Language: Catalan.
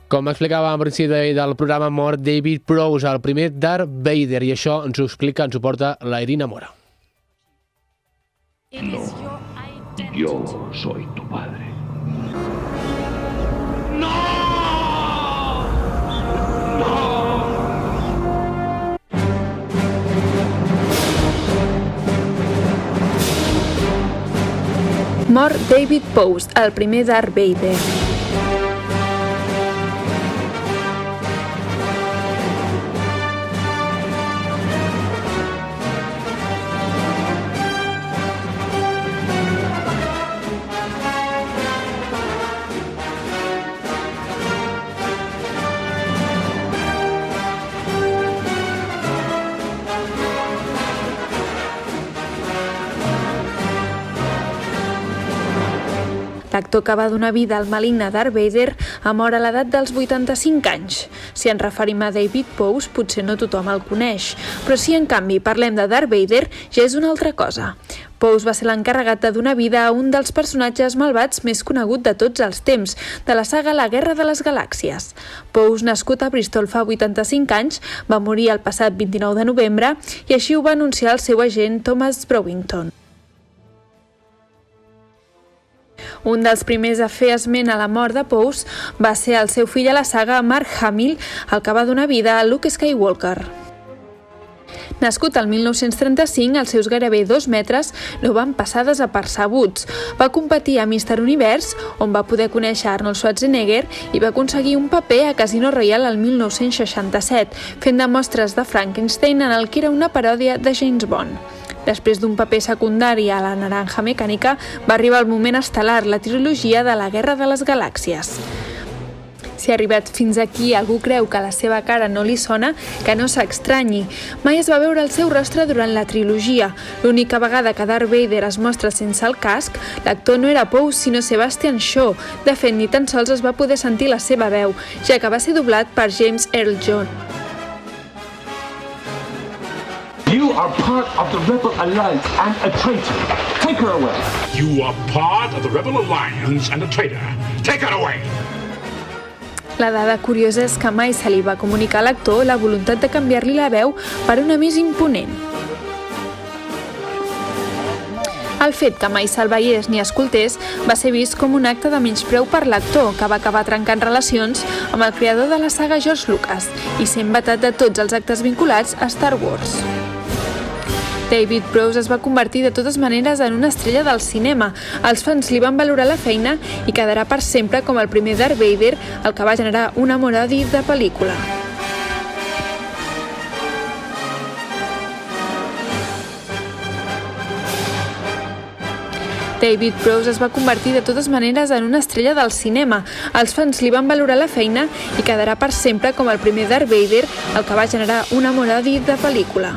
Com explicava al principi del programa, mor David Prowse, el primer Darth Vader, i això ens ho explica, ens ho porta la Irina Mora. No, yo soy tu padre. ¡No! ¡No! Mor David Prowse, el primer Darth Vader. L'actor que va donar vida al maligne Darth Vader ha mort a l'edat dels 85 anys. Si ens referim a David Prowse, potser no tothom el coneix, però si en canvi parlem de Darth Vader, ja és una altra cosa. Prowse va ser l'encarregat de donar vida a un dels personatges malvats més conegut de tots els temps, de la saga La Guerra de les Galàxies. Prowse, nascut a Bristol fa 85 anys, va morir el passat 29 de novembre i així ho va anunciar el seu agent Thomas Browington. Un dels primers a fer esment a la mort de Prowse va ser el seu fill a la saga, Mark Hamill, el que va donar vida a Luke Skywalker. Nascut al 1935, els seus gairebé 2 metres no van passar desapercebuts. Va competir a Mr. Univers, on va poder conèixer Arnold Schwarzenegger, i va aconseguir un paper a Casino Royale el 1967, fent de mostres de Frankenstein en el que era una paròdia de James Bond. Després d'un paper secundari a La Naranja Mecànica, va arribar el moment estel·lar, la trilogia de La Guerra de les Galàxies. Si ha arribat fins aquí algú creu que la seva cara no li sona, que no s'estranyi. Mai es va veure el seu rostre durant la trilogia. L'única vegada que Darth Vader es mostra sense el casc, l'actor no era Prowse sinó Sebastian Shaw. De fet, ni tan sols es va poder sentir la seva veu, ja que va ser doblat per James Earl Jones. You are part of the Rebel Alliance and a traitor. Take her away. You are part of the Rebel Alliance and a traitor. Take her away. La dada curiosa és que mai se li va comunicar a l'actor la voluntat de canviar-li la veu per una més imponent. El fet que mai se'l veiés ni escoltés va ser vist com un acte de menyspreu per l'actor, que va acabar trencant relacions amb el creador de la saga, George Lucas, i sent vetat de tots els actes vinculats a Star Wars. David Prowse es va convertir de totes maneres en una estrella del cinema. Els fans li van valorar la feina i quedarà per sempre com el primer Darth Vader, el que va generar un amor-odi de pel·lícula. David Prowse es va convertir de totes maneres en una estrella del cinema. Els fans li van valorar la feina i quedarà per sempre com el primer Darth Vader, el que va generar un amor-odi de pel·lícula.